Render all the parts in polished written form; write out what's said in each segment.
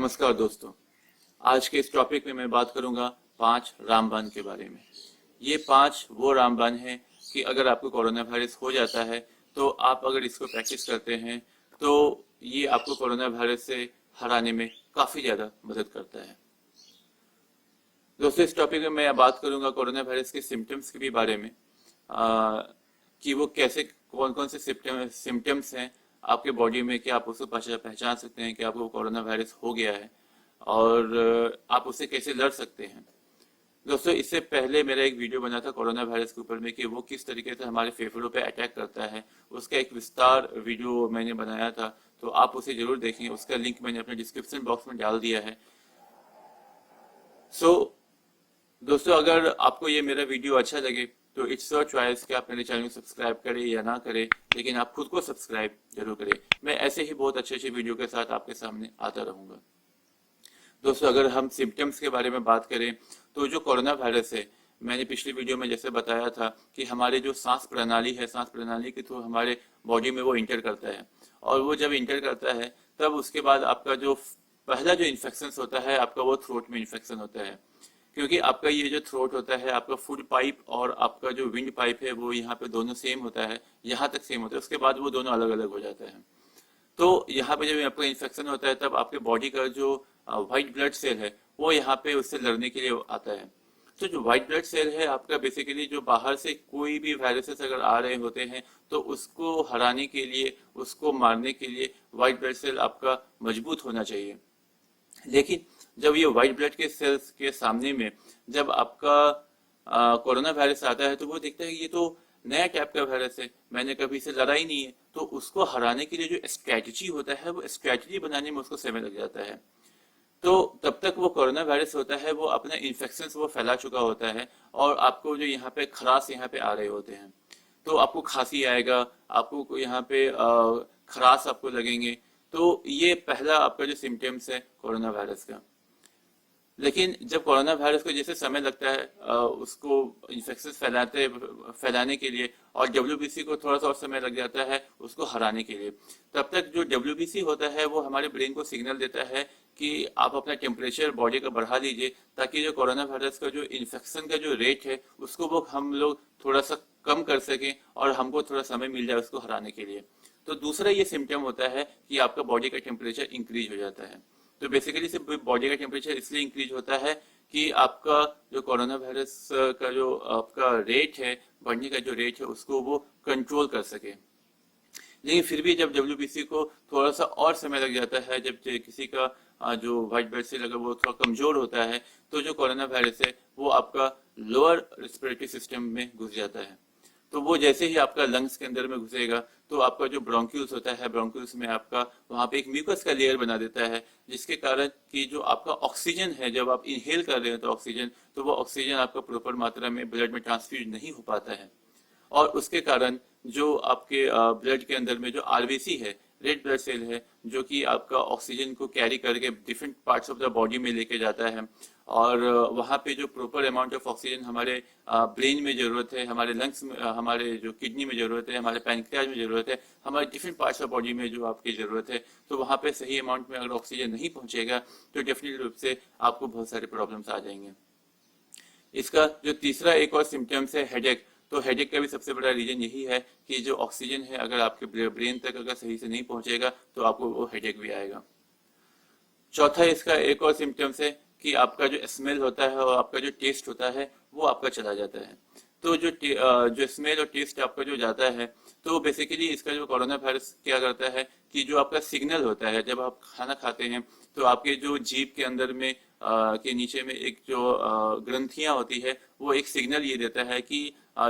नमस्कार दोस्तों, आज के इस टॉपिक में मैं बात करूंगा 5 रामबाण के बारे में। ये 5 वो रामबाण हैं कि अगर आपको कोरोना वायरस हो जाता है तो आप अगर इसको प्रैक्टिस करते हैं तो ये आपको कोरोना वायरस से हराने में काफ़ी ज़्यादा मदद करता है। दोस्तों, इस टॉपिक में मैं बात करूंगा कोरोना वायरस के सिम्टम्स के भी बारे में, कि वो कैसे कौन कौन से सिम्टम्स हैं आपके बॉडी में कि आप उसको पहचान सकते हैं कि आपको कोरोना वायरस हो गया है और आप उससे कैसे लड़ सकते हैं। दोस्तों, इससे पहले मेरा एक वीडियो बना था कोरोना वायरस के ऊपर में कि वो किस तरीके से हमारे फेफड़ों पे अटैक करता है। उसका एक विस्तार वीडियो मैंने बनाया था, तो आप उसे जरूर देखें। उसका लिंक मैंने अपने डिस्क्रिप्शन बॉक्स में डाल दिया है। दोस्तों, अगर आपको ये मेरा वीडियो अच्छा लगे तो इट्स योर चॉइस कि आप मेरे चैनल को सब्सक्राइब करें या ना करें, लेकिन आप खुद को सब्सक्राइब जरूर करें। मैं ऐसे ही बहुत अच्छे वीडियो के साथ आपके सामने आता रहूंगा। दोस्तों, अगर हम सिम्टम्स के बारे में बात करें तो जो कोरोना वायरस है, मैंने पिछली वीडियो में जैसे बताया था कि हमारे जो सांस प्रणाली है, सांस प्रणाली के थ्रू हमारे बॉडी में वो इंटर करता है, और वो जब इंटर करता है तब उसके बाद आपका जो पहला जो इन्फेक्शन होता है आपका वो थ्रोट में इन्फेक्शन होता है। क्योंकि आपका ये जो थ्रोट होता है, आपका फूड पाइप और आपका जो विंड पाइप है वो यहाँ पे दोनों सेम होता है, यहाँ तक सेम होता है, उसके बाद वो दोनों अलग अलग हो जाते हैं। तो यहाँ पे जब आपका इन्फेक्शन होता है तब आपके बॉडी का जो व्हाइट ब्लड सेल है वो यहाँ पे उससे लड़ने के लिए आता है। तो जो व्हाइट ब्लड सेल है आपका, बेसिकली जो बाहर से कोई भी वायरसेस अगर आ रहे होते हैं तो उसको हराने के लिए, उसको मारने के लिए व्हाइट ब्लड सेल आपका मजबूत होना चाहिए। लेकिन जब ये व्हाइट ब्लड के सेल्स के सामने में जब आपका कोरोना वायरस आता है तो वो देखता है ये तो नया टाइप का वायरस है, मैंने कभी इसे लड़ा ही नहीं है। तो उसको हराने के लिए जो स्ट्रैटेजी होता है, वो स्ट्रैटेजी बनाने में उसको समय लग जाता है। तो तब तक वो कोरोना वायरस होता है वो अपना इन्फेक्शन वो फैला चुका होता है, और आपको जो यहाँ पे खराश यहाँ पे आ रहे होते हैं, तो आपको खांसी आएगा, आपको यहाँ पे खराश आपको लगेंगे। तो ये पहला आपका जो सिम्टम्स है कोरोना वायरस का। लेकिन जब कोरोना वायरस को जैसे समय लगता है उसको इन्फेक्शन फैलाने के लिए, और डब्ल्यूबीसी को थोड़ा सा और समय लग जाता है उसको हराने के लिए, तब तक जो डब्ल्यूबीसी होता है वो हमारे ब्रेन को सिग्नल देता है कि आप अपना टेम्परेचर बॉडी का बढ़ा लीजिए, ताकि जो कोरोना वायरस का जो इन्फेक्शन का जो रेट है उसको वो हम लोग थोड़ा सा कम कर सकें और हमको थोड़ा समय मिल जाए उसको हराने के लिए। तो दूसरा ये सिम्टम होता है कि आपका बॉडी का टेम्परेचर इंक्रीज हो जाता है। तो बेसिकली सिर्फ बॉडी का टेम्परेचर इसलिए इंक्रीज होता है कि आपका जो कोरोना वायरस का जो आपका रेट है, बढ़ने का जो रेट है, उसको वो कंट्रोल कर सके। लेकिन फिर भी जब डब्ल्यूबीसी को थोड़ा सा और समय लग जाता है, जब किसी का जो व्हाइट ब्लड सेल अगर वो थोड़ा कमजोर होता है, तो जो कोरोना वायरस है वो आपका लोअर रेस्पिरेटरी सिस्टम में घुस जाता है। तो वो जैसे ही आपका लंग्स के अंदर में घुसेगा तो आपका जो ब्रोंक्यूल्स होता है, ब्रोंक्यूल्स में आपका वहाँ पे एक म्यूकस का लेयर बना देता है, जिसके कारण कि जो आपका ऑक्सीजन है, जब आप इनहेल कर रहे हो तो ऑक्सीजन, तो वो ऑक्सीजन आपका प्रॉपर मात्रा में ब्लड में ट्रांसफ्यूज नहीं हो पाता है, और उसके कारण जो आपके ब्लड के अंदर में जो आरबीसी है, रेड ब्लड सेल है, जो कि आपका ऑक्सीजन को कैरी करके different parts of the body में लेके जाता है, और वहाँ पे जो प्रॉपर अमाउंट ऑफ ऑक्सीजन हमारे ब्रेन में जरूरत है, हमारे लंग्स में, हमारे जो किडनी में जरूरत है, हमारे पैनक्रियाज में जरूरत है, हमारे डिफरेंट पार्ट्स ऑफ बॉडी में जो आपकी जरूरत है, तो वहाँ पे सही अमाउंट में अगर ऑक्सीजन नहीं पहुंचेगा तो डेफिनेटली रूप से आपको बहुत सारे प्रॉब्लम्स आ जाएंगे। इसका जो तीसरा एक और सिम्टम्स है हेडेक, तो हेडेक का भी सबसे बड़ा रीजन यही है कि जो ऑक्सीजन है अगर आपके ब्रेन तक अगर सही से नहीं पहुंचेगा तो आपको वो हेडेक भी आएगा। चौथा इसका एक और सिम्टम्स है कि आपका जो स्मेल होता है और आपका जो टेस्ट होता है वो आपका चला जाता है। तो जो स्मेल और टेस्ट आपका जो जाता है, तो बेसिकली इसका जो कोरोना वायरस क्या करता है कि जो आपका सिग्नल होता है, जब आप खाना खाते हैं तो आपके जो जीभ के अंदर में के नीचे में एक जो ग्रंथियां होती है, वो एक सिग्नल ये देता है कि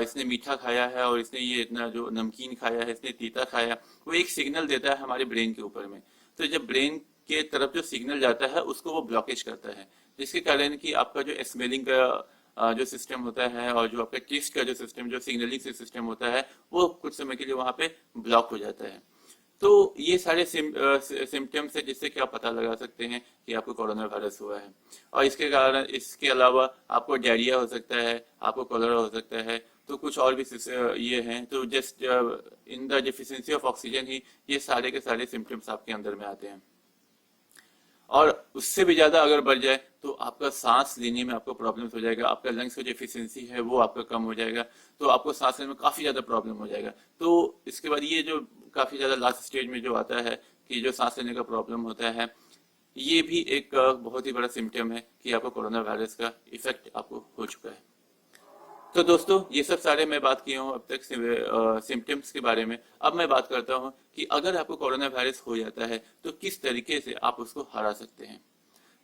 इसने मीठा खाया है और इसने ये इतना जो नमकीन खाया है, इसने तीता खाया, वो एक सिग्नल देता है हमारे ब्रेन के ऊपर में। तो जब ब्रेन के तरफ जो सिग्नल जाता है उसको वो ब्लॉकेज करता है, जिसके कारण कि आपका जो स्मेलिंग का जो सिस्टम होता है और जो आपका टेस्ट का जो सिस्टम, जो सिग्नलिंग सिस्टम होता है, वो कुछ समय के लिए वहाँ पे ब्लॉक हो जाता है। तो ये सारे सिम्टम्स है जिससे कि आप पता लगा सकते हैं कि आपको कोरोना वायरस हुआ है। और इसके अलावा आपको डायरिया हो सकता है, आपको कोलेरा हो सकता है, तो कुछ और भी ये हैं। तो just in the deficiency of oxygen ही ये सारे के सारे सिम्टम्स आपके अंदर में आते हैं। और उससे भी ज़्यादा अगर बढ़ जाए तो आपका सांस लेने में आपको प्रॉब्लम हो जाएगा, आपका लंग्स का जो एफिशिएंसी है वो आपका कम हो जाएगा, तो आपको सांस लेने में काफ़ी ज़्यादा प्रॉब्लम हो जाएगा। तो इसके बाद ये जो काफ़ी ज़्यादा लास्ट स्टेज में जो आता है कि जो सांस लेने का प्रॉब्लम होता है, ये भी एक बहुत ही बड़ा सिम्टम है कि आपको कोरोना वायरस का इफेक्ट आपको हो चुका है। तो दोस्तों ये सब सारे मैं बात किया हूँ अब तक सिम्टम्स के बारे में। अब मैं बात करता हूँ कि अगर आपको कोरोना वायरस हो जाता है तो किस तरीके से आप उसको हरा सकते हैं।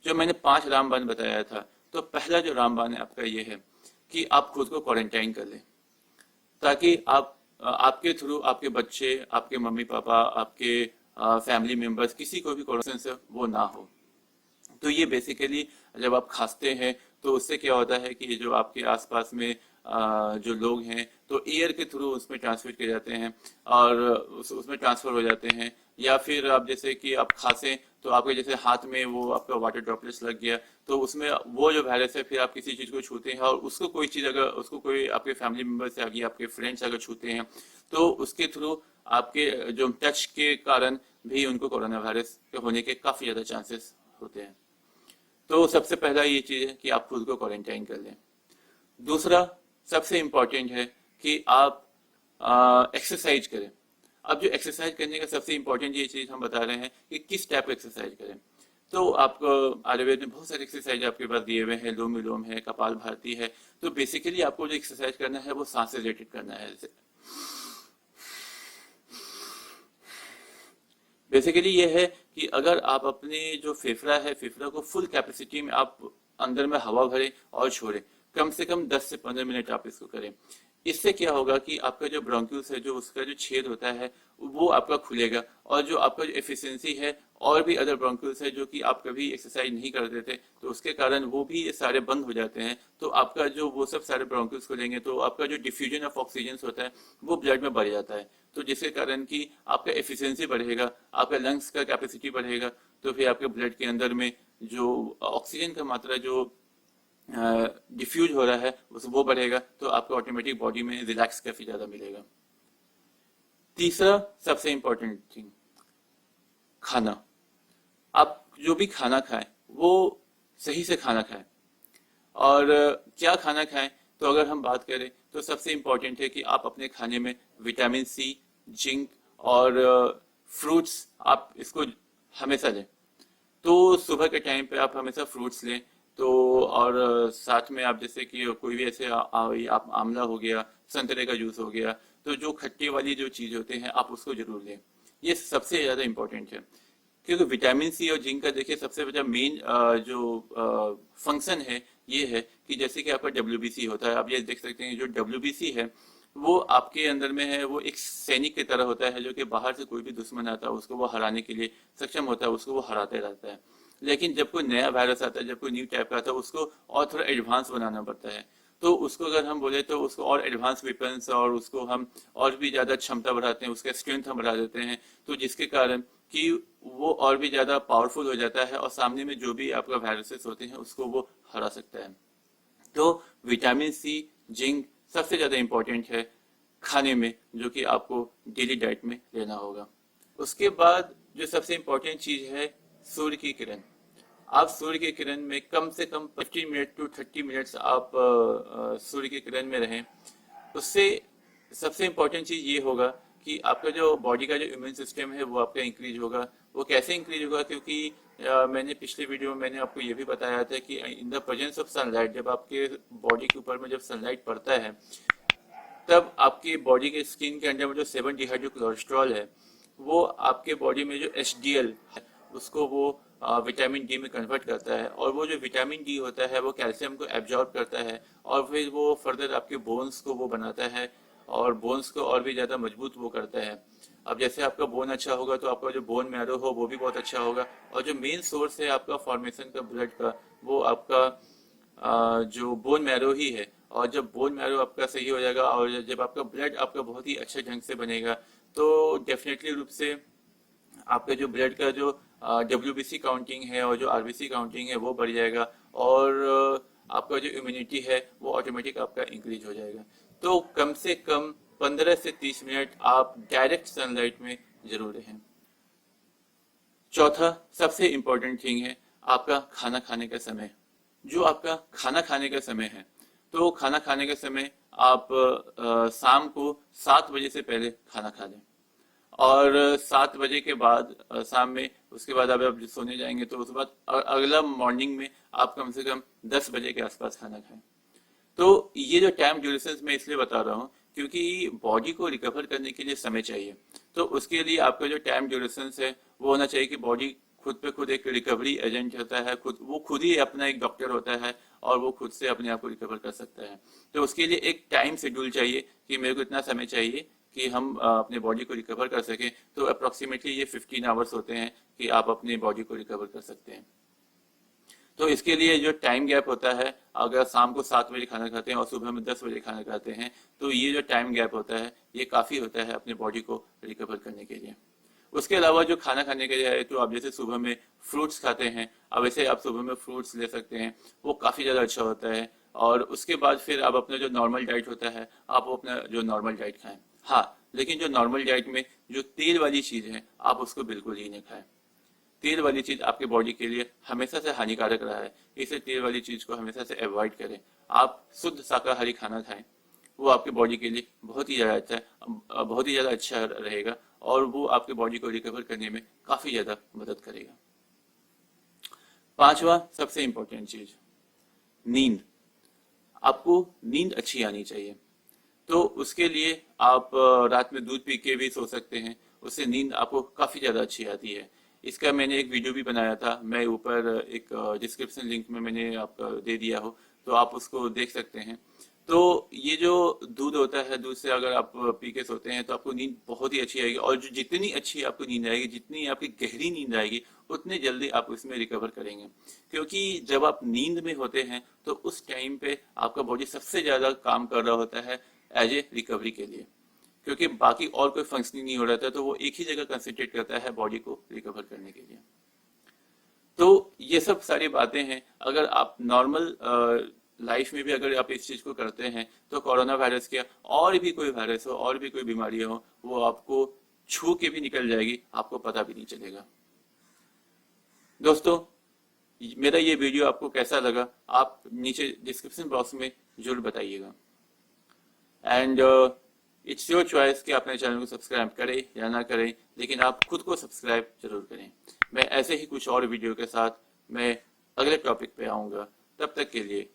जो मैंने 5 रामबाण बताया था, तो पहला जो रामबाण है आपका ये है कि आप खुद को क्वारंटाइन कर लें, ताकि आपके थ्रू आपके बच्चे, आपके मम्मी पापा, आपके फैमिली मेंबर्स, किसी को भी कोरोना से वो ना हो। तो ये बेसिकली जब आप खांसते हैं तो उससे क्या होता है कि जो आपके आसपास में जो लोग हैं तो एयर के थ्रू उसमें ट्रांसमिट किए जाते हैं और उसमें ट्रांसफर हो जाते हैं। या फिर आप जैसे कि आप खांसें तो आपके जैसे हाथ में वो आपका वाटर ड्रॉपलेट्स लग गया, तो उसमें वो जो वायरस है फिर आप किसी चीज़ को छूते हैं और उसको कोई चीज़ अगर उसको कोई आपके फैमिली मेम्बर से आगे आपके फ्रेंड्स अगर छूते हैं तो उसके थ्रू आपके जो टच के कारण भी उनको कोरोना वायरस के होने के काफ़ी ज़्यादा चांसेस होते हैं। तो सबसे पहला ये चीज़ है कि आप खुद को क्वारंटाइन कर लें। दूसरा सबसे इम्पॉर्टेंट है कि आप एक्सरसाइज करें। अब जो एक्सरसाइज करने का सबसे इम्पोर्टेंट ये चीज़ हम बता रहे हैं कि किस टाइप का एक्सरसाइज करें। तो आपको आयुर्वेद में बहुत सारे एक्सरसाइज आपके पास दिए हुए हैं, लोम विलोम है, कपाल भारती है। तो बेसिकली आपको जो एक्सरसाइज करना है वो सांस से रिलेटेड करना है। बेसिकली ये है कि अगर आप अपने जो फेफड़ा है, फेफड़ा को फुल कैपेसिटी में आप अंदर में हवा भरें और छोड़ें, कम से कम 10 से 15 मिनट आप इसको करें। इससे क्या होगा कि आपका जो ब्रोंक्यूल्स है, जो उसका जो छेद होता है वो आपका खुलेगा और जो आपका जो एफिशिएंसी है और भी अदर ब्रोंक्यूल्स है जो कि आप कभी एक्सरसाइज नहीं करते थे तो उसके कारण वो भी ये सारे बंद हो जाते हैं। तो आपका जो वो सब सारे ब्रोंक्यूल्स खुलेंगे तो आपका जो डिफ्यूजन ऑफ ऑक्सीजन होता है वो ब्लड में बढ़ जाता है, तो जिसके कारण कि आपका एफिशिएंसी बढ़ेगा, आपका लंग्स का कैपेसिटी बढ़ेगा, तो फिर आपके ब्लड के अंदर में जो ऑक्सीजन का मात्रा जो डिफ्यूज हो रहा है वो बढ़ेगा, तो आपको ऑटोमेटिक बॉडी में रिलैक्स काफी ज्यादा मिलेगा। तीसरा सबसे इंपॉर्टेंट थिंग, खाना। आप जो भी खाना खाएं वो सही से खाना खाएं। और क्या खाना खाएं, तो अगर हम बात करें तो सबसे इम्पोर्टेंट है कि आप अपने खाने में विटामिन सी, जिंक और फ्रूट्स आप इसको हमेशा लें। तो सुबह के टाइम पे आप हमेशा फ्रूट्स लें। तो और साथ में आप जैसे कि कोई भी ऐसे आप आंवला हो गया, संतरे का जूस हो गया, तो जो खट्टे वाली जो चीज़ होते हैं आप उसको जरूर लें। ये सबसे ज़्यादा इम्पोर्टेंट है क्योंकि विटामिन सी और जिंक का देखिए सबसे बड़ा मेन जो फंक्शन है ये है कि जैसे कि आपका डब्ल्यूबीसी होता है, आप ये देख सकते हैं जो डब्ल्यूबीसी है वो आपके अंदर में है, वो एक सैनिक की तरह होता है जो कि बाहर से कोई भी दुश्मन आता है उसको वो हराने के लिए सक्षम होता है, उसको वो हराते रहता है। लेकिन जब कोई नया वायरस आता है, जब कोई न्यू टाइप का आता है, उसको और थोड़ा एडवांस बनाना पड़ता है। तो उसको अगर हम बोले तो उसको और एडवांस वेपन्स और उसको हम और भी ज़्यादा क्षमता बढ़ाते हैं, उसका स्ट्रेंथ हम बढ़ा देते हैं, तो जिसके कारण कि वो और भी ज़्यादा पावरफुल हो जाता है और सामने में जो भी आपका वायरसेस होते हैं उसको वो हरा सकता है। तो विटामिन सी, जिंक सबसे ज़्यादा इम्पोर्टेंट है खाने में, जो कि आपको डेली डाइट में लेना होगा। उसके बाद जो सबसे इम्पोर्टेंट चीज़ है सूर्य की किरण। आप सूर्य की किरण में कम से कम 15 मिनट टू 30 मिनट्स आप सूर्य की किरण में रहें। उससे सबसे इम्पोर्टेंट चीज़ ये होगा कि आपका जो बॉडी का जो इम्यून सिस्टम है वो आपका इंक्रीज होगा। वो कैसे इंक्रीज होगा, क्योंकि मैंने पिछले वीडियो में मैंने आपको ये भी बताया था कि in the presence of sunlight, जब आपके बॉडी के ऊपर में जब सनलाइट पड़ता है तब आपकी बॉडी के स्किन के अंदर में जो 7 डिहाइड्रोकोलेस्ट्रॉल है वो आपके बॉडी में जो HDL है उसको वो विटामिन डी में कन्वर्ट करता है, और वो जो विटामिन डी होता है वो कैल्शियम को एब्जॉर्ब करता है और फिर वो फर्दर आपके बोन्स को वो बनाता है और बोन्स को और भी ज़्यादा मजबूत वो करता है। अब जैसे आपका बोन अच्छा होगा तो आपका जो बोन मैरो हो वो भी बहुत अच्छा होगा, और जो मेन सोर्स है आपका फॉर्मेशन का ब्लड का वो आपका जो बोन मैरो ही है। और जब बोन मैरो आपका सही हो जाएगा और जब आपका ब्लड आपका बहुत ही अच्छे ढंग से बनेगा तो डेफिनेटली रूप से आपके जो ब्लड का जो WBC काउंटिंग है और जो RBC काउंटिंग है वो बढ़ जाएगा, और आपका जो इम्यूनिटी है वो ऑटोमेटिक आपका इंक्रीज हो जाएगा। तो कम से कम 15 से 30 मिनट आप डायरेक्ट सनलाइट में जरूर रहें। चौथा सबसे इम्पोर्टेंट थिंग है आपका खाना खाने का समय। जो आपका खाना खाने का समय है, तो खाना खाने का समय आप शाम को 7 बजे से पहले खाना खा लें, और 7 बजे के बाद शाम में, उसके बाद अब आप सोने जाएंगे तो उसके बाद अगला मॉर्निंग में आप कम से कम 10 बजे के आसपास खाना खाएं। तो ये जो टाइम ड्यूरेशन मैं इसलिए बता रहा हूँ क्योंकि बॉडी को रिकवर करने के लिए समय चाहिए। तो उसके लिए आपका जो टाइम ड्यूरेशन है वो होना चाहिए कि बॉडी खुद पे खुद एक रिकवरी एजेंट होता है, खुद ही अपना एक डॉक्टर होता है और वो खुद से अपने आप को रिकवर कर सकता है। तो उसके लिए एक टाइम शेड्यूल चाहिए कि मेरे को इतना समय चाहिए कि हम अपने बॉडी को रिकवर कर सकें। तो अप्रोक्सीमेटली ये 15 आवर्स होते हैं कि आप अपने बॉडी को रिकवर कर सकते हैं। तो इसके लिए जो टाइम गैप होता है, अगर शाम को 7 बजे खाना खाते हैं और सुबह में 10 बजे खाना खाते हैं, तो ये जो टाइम गैप होता है ये काफ़ी होता है अपने बॉडी को रिकवर करने के लिए। उसके अलावा जो खाना खाने के लिए है, तो आप जैसे सुबह में फ्रूट्स खाते हैं, अब वैसे आप सुबह में फ्रूट्स ले सकते हैं, वो काफ़ी ज़्यादा अच्छा होता है। और उसके बाद फिर आप अपना जो नॉर्मल डाइट होता है, आप वो अपना जो नॉर्मल डाइट खाएं। हाँ, लेकिन जो नॉर्मल डाइट में जो तेल वाली चीज़ है, आप उसको बिल्कुल ही नहीं खाएं। तेल वाली चीज आपके बॉडी के लिए हमेशा से हानिकारक रहा है, इसलिए तेल वाली चीज को हमेशा से अवॉइड करें। आप शुद्ध शाकाहारी खाना खाएं, वो आपके बॉडी के लिए बहुत ही ज़्यादा अच्छा है, बहुत ही ज़्यादा अच्छा रहेगा और वो आपके बॉडी को रिकवर करने में काफ़ी ज़्यादा मदद करेगा। पांचवा सबसे इम्पोर्टेंट चीज, नींद। आपको नींद अच्छी आनी चाहिए। तो उसके लिए आप रात में दूध पी के भी सो सकते हैं, उससे नींद आपको काफ़ी ज़्यादा अच्छी आती है। इसका मैंने एक वीडियो भी बनाया था, मैं ऊपर एक डिस्क्रिप्शन लिंक में मैंने आपको दे दिया हो, तो आप उसको देख सकते हैं। तो ये जो दूध होता है, दूध से अगर आप पी के सोते हैं तो आपको नींद बहुत ही अच्छी आएगी, और जो जितनी अच्छी आपको नींद आएगी, जितनी आपकी गहरी नींद आएगी, उतनी जल्दी आप उसमें रिकवर करेंगे। क्योंकि जब आप नींद में होते हैं तो उस टाइम पे आपका बॉडी सबसे ज़्यादा काम कर रहा होता है एज ए रिकवरी के लिए, क्योंकि बाकी और कोई फंक्शनिंग नहीं हो रहा था, तो वो एक ही जगह कंसंट्रेट करता है बॉडी को रिकवर करने के लिए। तो ये सब सारी बातें हैं, अगर आप नॉर्मल लाइफ में भी अगर आप इस चीज को करते हैं तो कोरोना वायरस क्या और भी कोई वायरस हो और भी कोई बीमारी हो, वो आपको छू के भी निकल जाएगी, आपको पता भी नहीं चलेगा। दोस्तों, मेरा ये वीडियो आपको कैसा लगा आप नीचे डिस्क्रिप्शन बॉक्स में जरूर बताइएगा। एंड इट्स योर चॉइस कि अपने चैनल को सब्सक्राइब करें या ना करें, लेकिन आप खुद को सब्सक्राइब जरूर करें। मैं ऐसे ही कुछ और वीडियो के साथ मैं अगले टॉपिक पे आऊँगा, तब तक के लिए